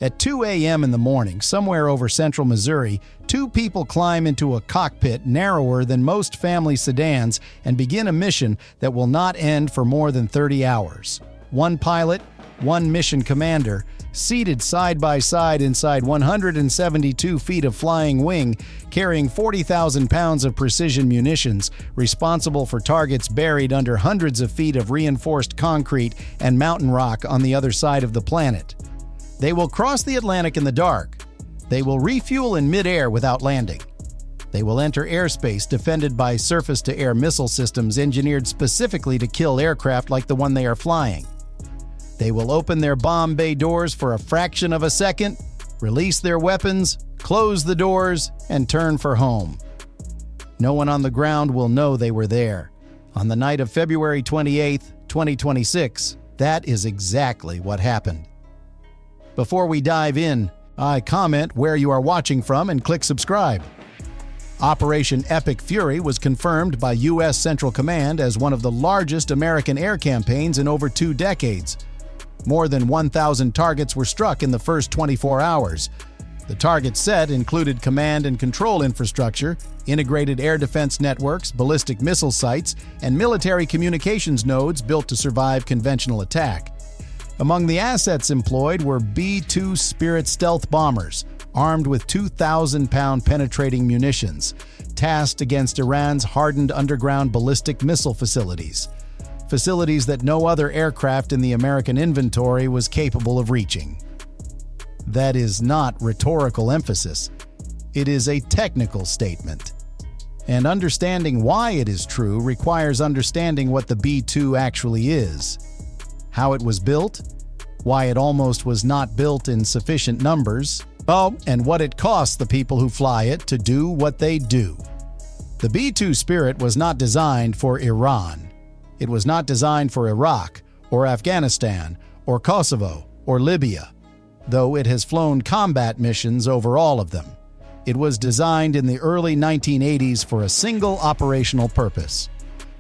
At 2 a.m. in the morning, somewhere over central Missouri, two people climb into a cockpit narrower than most family sedans and begin a mission that will not end for more than 30 hours. One pilot, one mission commander, seated side by side inside 172 feet of flying wing, carrying 40,000 pounds of precision munitions, responsible for targets buried under hundreds of feet of reinforced concrete and mountain rock on the other side of the planet. They will cross the Atlantic in the dark. They will refuel in midair without landing. They will enter airspace defended by surface-to-air missile systems engineered specifically to kill aircraft like the one they are flying. They will open their bomb bay doors for a fraction of a second, release their weapons, close the doors, and turn for home. No one on the ground will know they were there. On the night of February 28, 2026, that is exactly what happened. Before we dive in, I comment where you are watching from and click subscribe. Operation Epic Fury was confirmed by U.S. Central Command as one of the largest American air campaigns in over 2 decades. More than 1,000 targets were struck in the first 24 hours. The targets set included command and control infrastructure, integrated air defense networks, ballistic missile sites, and military communications nodes built to survive conventional attack. Among the assets employed were B-2 Spirit stealth bombers, armed with 2,000-pound penetrating munitions, tasked against Iran's hardened underground ballistic missile facilities that no other aircraft in the American inventory was capable of reaching. That is not rhetorical emphasis. It is a technical statement. And understanding why it is true requires understanding what the B-2 actually is, how it was built, why it almost was not built in sufficient numbers, and what it costs the people who fly it to do what they do. The B-2 Spirit was not designed for Iran. It was not designed for Iraq, or Afghanistan, or Kosovo, or Libya, though it has flown combat missions over all of them. It was designed in the early 1980s for a single operational purpose: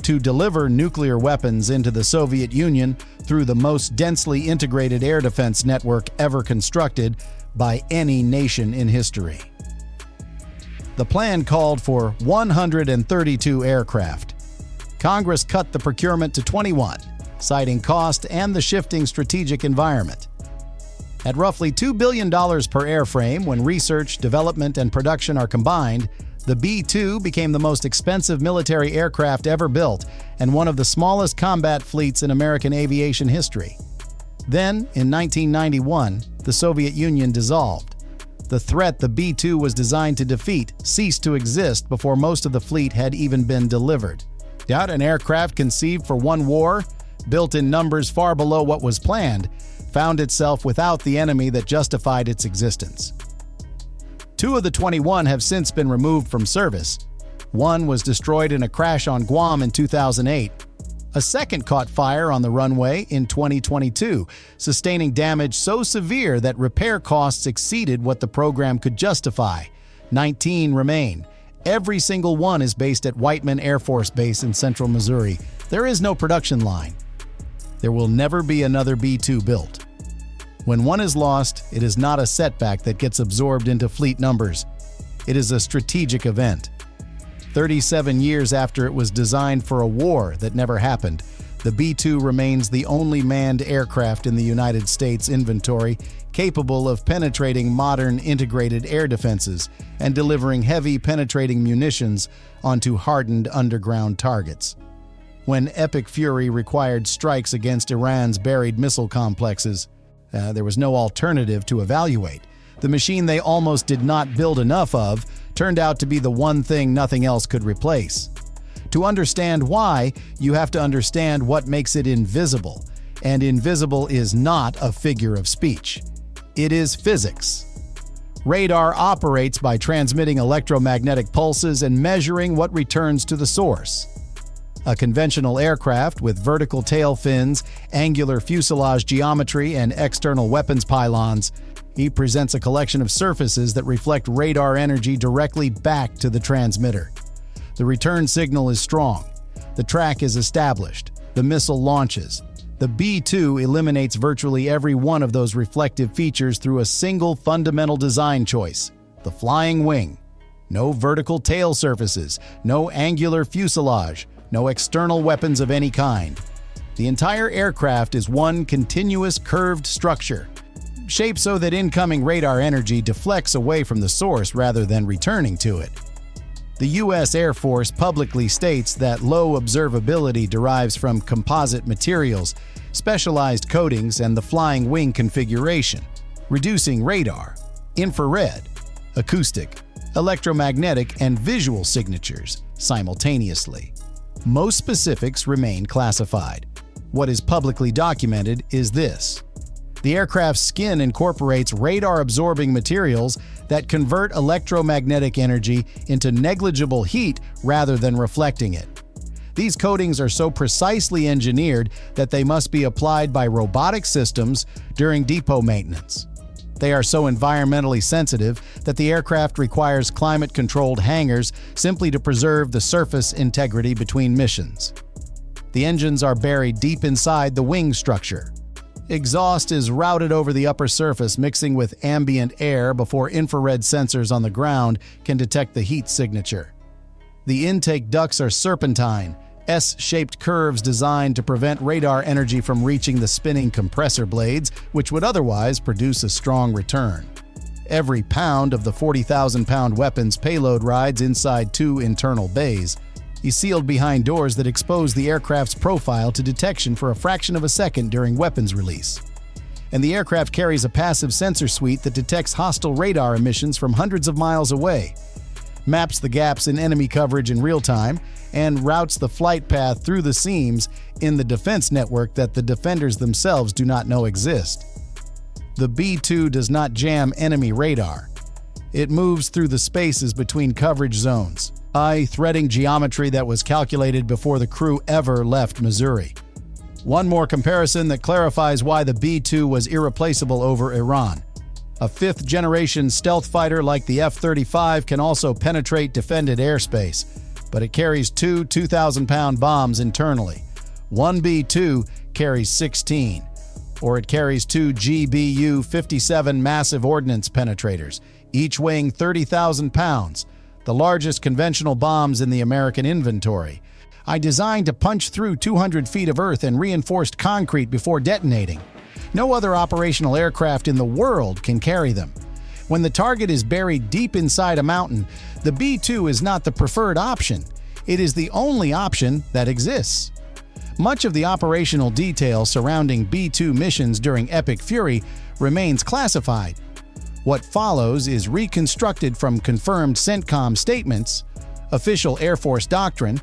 to deliver nuclear weapons into the Soviet Union through the most densely integrated air defense network ever constructed by any nation in history. The plan called for 132 aircraft. Congress cut the procurement to 21, citing cost and the shifting strategic environment. At roughly $2 billion per airframe, when research, development, and production are combined, the B-2 became the most expensive military aircraft ever built and one of the smallest combat fleets in American aviation history. Then, in 1991, the Soviet Union dissolved. The threat the B-2 was designed to defeat ceased to exist before most of the fleet had even been delivered. An aircraft conceived for one war, built in numbers far below what was planned, found itself without the enemy that justified its existence. 2 of the 21 have since been removed from service. One was destroyed in a crash on Guam in 2008. A second caught fire on the runway in 2022, sustaining damage so severe that repair costs exceeded what the program could justify. 19 remain. Every single one is based at Whiteman Air Force Base in central Missouri. There is no production line. There will never be another B-2 built. When one is lost, it is not a setback that gets absorbed into fleet numbers. It is a strategic event. 37 years after it was designed for a war that never happened, the B-2 remains the only manned aircraft in the United States inventory capable of penetrating modern integrated air defenses and delivering heavy penetrating munitions onto hardened underground targets. When Epic Fury required strikes against Iran's buried missile complexes, there was no alternative to evaluate. The machine they almost did not build enough of turned out to be the one thing nothing else could replace. To understand why, you have to understand what makes it invisible. And invisible is not a figure of speech. It is physics. Radar operates by transmitting electromagnetic pulses and measuring what returns to the source. A conventional aircraft with vertical tail fins, angular fuselage geometry, and external weapons pylons, he presents a collection of surfaces that reflect radar energy directly back to the transmitter. The return signal is strong. The track is established. The missile launches. The B-2 eliminates virtually every one of those reflective features through a single fundamental design choice: the flying wing. No vertical tail surfaces, no angular fuselage, no external weapons of any kind. The entire aircraft is one continuous curved structure, shaped so that incoming radar energy deflects away from the source rather than returning to it. The U.S. Air Force publicly states that low observability derives from composite materials, specialized coatings, and the flying wing configuration, reducing radar, infrared, acoustic, electromagnetic, and visual signatures simultaneously. Most specifics remain classified. What is publicly documented is this: the aircraft's skin incorporates radar-absorbing materials that convert electromagnetic energy into negligible heat rather than reflecting it. These coatings are so precisely engineered that they must be applied by robotic systems during depot maintenance. They are so environmentally sensitive that the aircraft requires climate-controlled hangars simply to preserve the surface integrity between missions. The engines are buried deep inside the wing structure. Exhaust is routed over the upper surface, mixing with ambient air before infrared sensors on the ground can detect the heat signature. The intake ducts are serpentine, S-shaped curves designed to prevent radar energy from reaching the spinning compressor blades, which would otherwise produce a strong return. Every pound of the 40,000-pound weapon's payload rides inside two internal bays. He's sealed behind doors that expose the aircraft's profile to detection for a fraction of a second during weapons release. And the aircraft carries a passive sensor suite that detects hostile radar emissions from hundreds of miles away, maps the gaps in enemy coverage in real time, and routes the flight path through the seams in the defense network that the defenders themselves do not know exist. The B-2 does not jam enemy radar. It moves through the spaces between coverage zones, threading geometry that was calculated before the crew ever left Missouri. One more comparison that clarifies why the B-2 was irreplaceable over Iran. A fifth-generation stealth fighter like the F-35 can also penetrate defended airspace, but it carries two 2,000-pound bombs internally. One B-2 carries 16, or it carries two GBU-57 Massive Ordnance Penetrators, each weighing 30,000 pounds, the largest conventional bombs in the American inventory. Designed to punch through 200 feet of earth and reinforced concrete before detonating. No other operational aircraft in the world can carry them. When the target is buried deep inside a mountain, the B-2 is not the preferred option. It is the only option that exists. Much of the operational detail surrounding B-2 missions during Epic Fury remains classified. What follows is reconstructed from confirmed CENTCOM statements, official Air Force doctrine,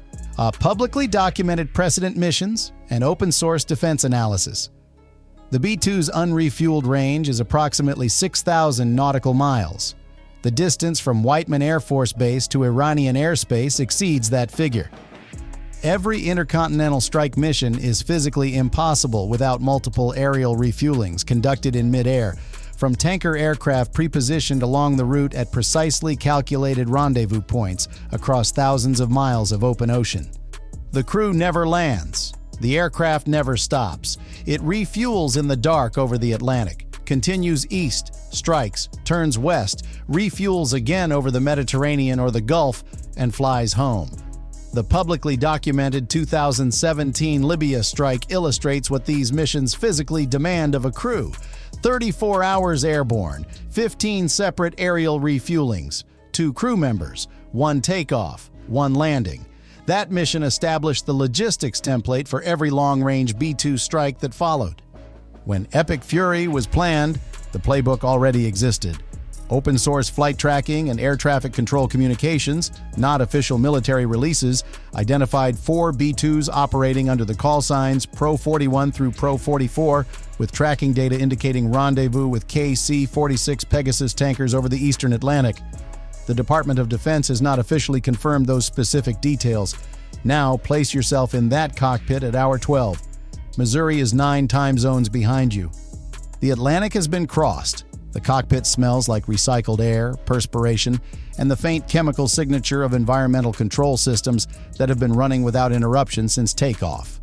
publicly documented precedent missions, and open-source defense analysis. The B-2's unrefueled range is approximately 6,000 nautical miles. The distance from Whiteman Air Force Base to Iranian airspace exceeds that figure. Every intercontinental strike mission is physically impossible without multiple aerial refuelings conducted in midair, from tanker aircraft prepositioned along the route at precisely calculated rendezvous points across thousands of miles of open ocean. The crew never lands. The aircraft never stops. It refuels in the dark over the Atlantic, continues east, strikes, turns west, refuels again over the Mediterranean or the Gulf, and flies home. The publicly documented 2017 Libya strike illustrates what these missions physically demand of a crew. 34 hours airborne, 15 separate aerial refuelings, 2 crew members, 1 takeoff, 1 landing. That mission established the logistics template for every long-range B-2 strike that followed. When Epic Fury was planned, the playbook already existed. Open-source flight tracking and air traffic control communications, not official military releases, identified 4 B-2s operating under the call signs Pro 41 through Pro 44, with tracking data indicating rendezvous with KC-46 Pegasus tankers over the eastern Atlantic. The Department of Defense has not officially confirmed those specific details. Now, place yourself in that cockpit at hour 12. Missouri is 9 time zones behind you. The Atlantic has been crossed. The cockpit smells like recycled air, perspiration, and the faint chemical signature of environmental control systems that have been running without interruption since takeoff.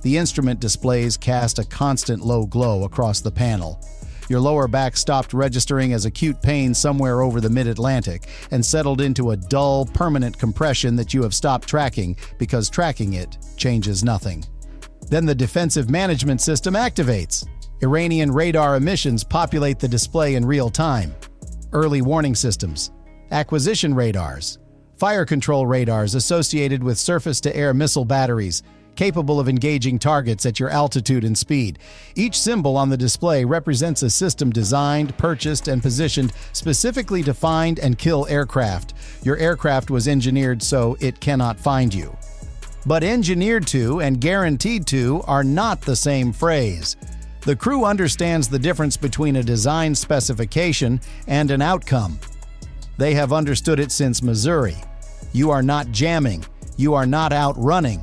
The instrument displays cast a constant low glow across the panel. Your lower back stopped registering as acute pain somewhere over the mid-Atlantic and settled into a dull, permanent compression that you have stopped tracking because tracking it changes nothing. Then the defensive management system activates. Iranian radar emissions populate the display in real time. Early warning systems, acquisition radars, fire control radars associated with surface-to-air missile batteries, capable of engaging targets at your altitude and speed. Each symbol on the display represents a system designed, purchased, and positioned specifically to find and kill aircraft. Your aircraft was engineered so it cannot find you. But engineered to and guaranteed to are not the same phrase. The crew understands the difference between a design specification and an outcome. They have understood it since Missouri. You are not jamming. You are not outrunning.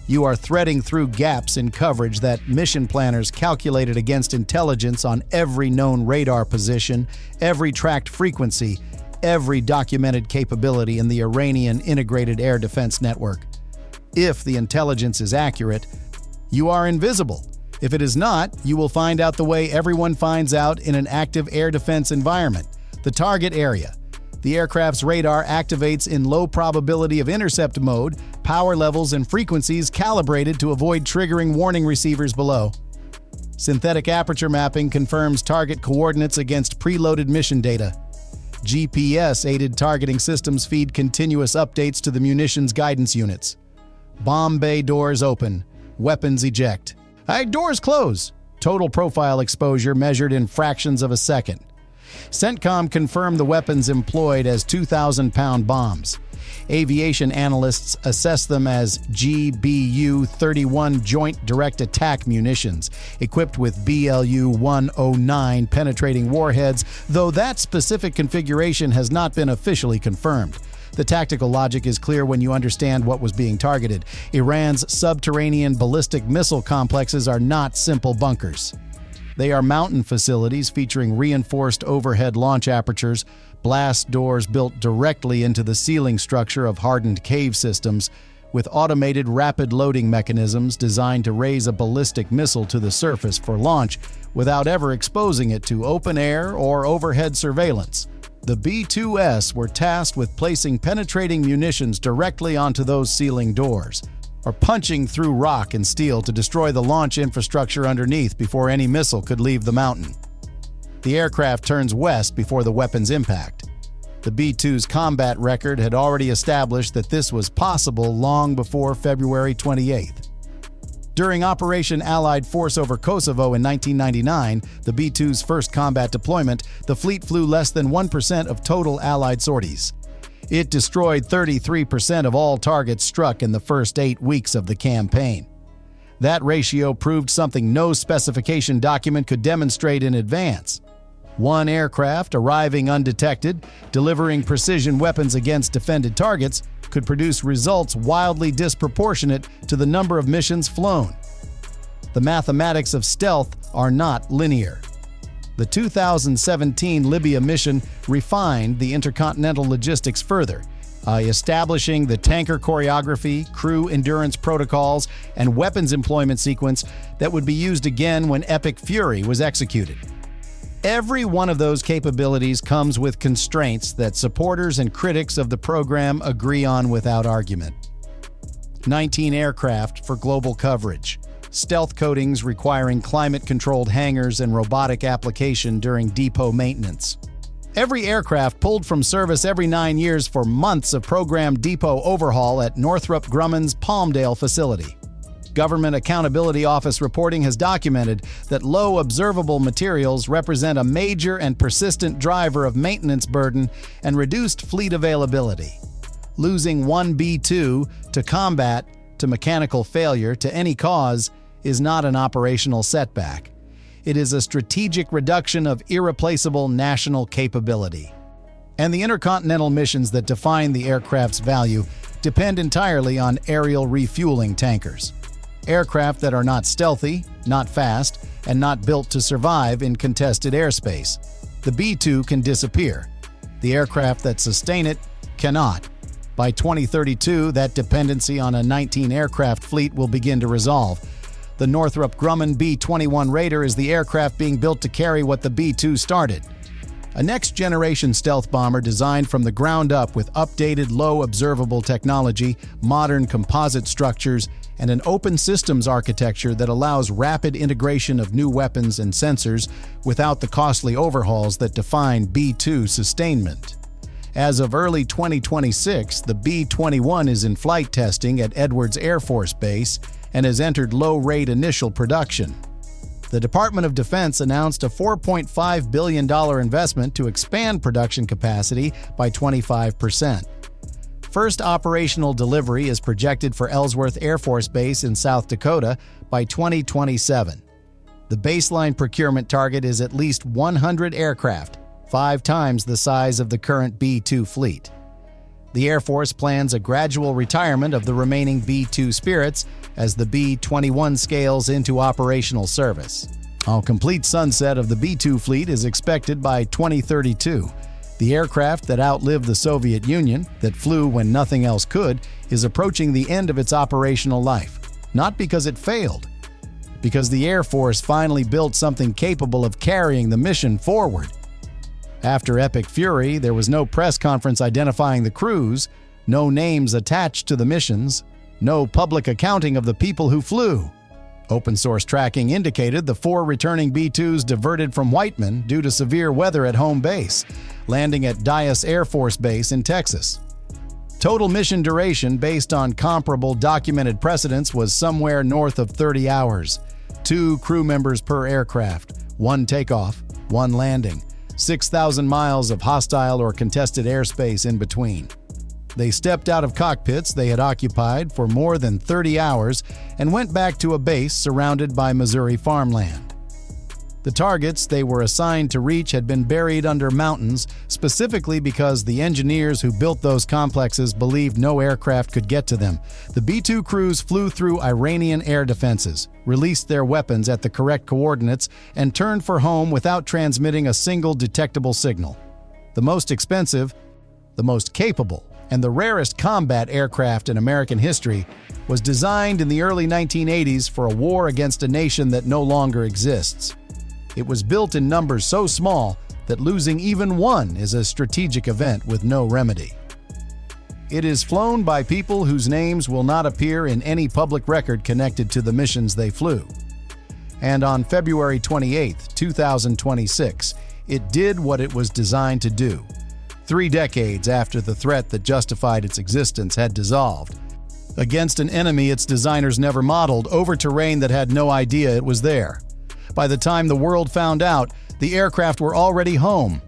You are threading through gaps in coverage that mission planners calculated against intelligence on every known radar position, every tracked frequency, every documented capability in the Iranian Integrated Air Defense Network. If the intelligence is accurate, you are invisible. If it is not, you will find out the way everyone finds out in an active air defense environment: the target area. The aircraft's radar activates in low probability of intercept mode, power levels and frequencies calibrated to avoid triggering warning receivers below. Synthetic aperture mapping confirms target coordinates against preloaded mission data. GPS-aided targeting systems feed continuous updates to the munitions guidance units. Bomb bay doors open. Weapons eject. Doors close. Total profile exposure measured in fractions of a second. CENTCOM confirmed the weapons employed as 2,000-pound bombs. Aviation analysts assess them as GBU-31 Joint Direct Attack munitions, equipped with BLU-109 penetrating warheads, though that specific configuration has not been officially confirmed. The tactical logic is clear when you understand what was being targeted. Iran's subterranean ballistic missile complexes are not simple bunkers. They are mountain facilities featuring reinforced overhead launch apertures, blast doors built directly into the ceiling structure of hardened cave systems, with automated rapid loading mechanisms designed to raise a ballistic missile to the surface for launch without ever exposing it to open air or overhead surveillance. The B-2S were tasked with placing penetrating munitions directly onto those ceiling doors, or punching through rock and steel to destroy the launch infrastructure underneath before any missile could leave the mountain. The aircraft turns west before the weapon's impact. The B-2's combat record had already established that this was possible long before February 28th. During Operation Allied Force over Kosovo in 1999, the B-2's first combat deployment, the fleet flew less than 1% of total Allied sorties. It destroyed 33% of all targets struck in the first 8 weeks of the campaign. That ratio proved something no specification document could demonstrate in advance. One aircraft arriving undetected, delivering precision weapons against defended targets, could produce results wildly disproportionate to the number of missions flown. The mathematics of stealth are not linear. The 2017 Libya mission refined the Intercontinental logistics further, establishing the tanker choreography, crew endurance protocols, and weapons employment sequence that would be used again when Epic Fury was executed. Every one of those capabilities comes with constraints that supporters and critics of the program agree on without argument. 19 aircraft for global coverage. Stealth coatings requiring climate-controlled hangars and robotic application during depot maintenance. Every aircraft pulled from service every 9 years for months of programmed depot overhaul at Northrop Grumman's Palmdale facility. Government Accountability Office reporting has documented that low observable materials represent a major and persistent driver of maintenance burden and reduced fleet availability. Losing one B-2 to combat, to mechanical failure, to any cause is not an operational setback. It is a strategic reduction of irreplaceable national capability. And the intercontinental missions that define the aircraft's value depend entirely on aerial refueling tankers. Aircraft that are not stealthy, not fast, and not built to survive in contested airspace. The B-2 can disappear. The aircraft that sustain it cannot. By 2032, that dependency on a 19-aircraft fleet will begin to resolve. The Northrop Grumman B-21 Raider is the aircraft being built to carry what the B-2 started. A next-generation stealth bomber designed from the ground up with updated low observable technology, modern composite structures, and an open systems architecture that allows rapid integration of new weapons and sensors without the costly overhauls that define B-2 sustainment. As of early 2026, the B-21 is in flight testing at Edwards Air Force Base and has entered low-rate initial production. The Department of Defense announced a $4.5 billion investment to expand production capacity by 25%. First operational delivery is projected for Ellsworth Air Force Base in South Dakota by 2027. The baseline procurement target is at least 100 aircraft, 5 times the size of the current B-2 fleet. The Air Force plans a gradual retirement of the remaining B-2 Spirits as the B-21 scales into operational service. A complete sunset of the B-2 fleet is expected by 2032. The aircraft that outlived the Soviet Union, that flew when nothing else could, is approaching the end of its operational life. Not because it failed, because the Air Force finally built something capable of carrying the mission forward. After Epic Fury, there was no press conference identifying the crews, no names attached to the missions, no public accounting of the people who flew. Open-source tracking indicated the 4 returning B-2s diverted from Whiteman due to severe weather at home base, landing at Dyess Air Force Base in Texas. Total mission duration based on comparable documented precedents was somewhere north of 30 hours. 2 crew members per aircraft, 1 takeoff, 1 landing, 6,000 miles of hostile or contested airspace in between. They stepped out of cockpits they had occupied for more than 30 hours and went back to a base surrounded by Missouri farmland. The targets they were assigned to reach had been buried under mountains, specifically because the engineers who built those complexes believed no aircraft could get to them. The B-2 crews flew through Iranian air defenses, released their weapons at the correct coordinates, and turned for home without transmitting a single detectable signal. The most expensive, the most capable, and the rarest combat aircraft in American history was designed in the early 1980s for a war against a nation that no longer exists. It was built in numbers so small that losing even one is a strategic event with no remedy. It is flown by people whose names will not appear in any public record connected to the missions they flew. And on February 28, 2026, it did what it was designed to do. 3 decades after the threat that justified its existence had dissolved, against an enemy its designers never modeled, over terrain that had no idea it was there. By the time the world found out, the aircraft were already home,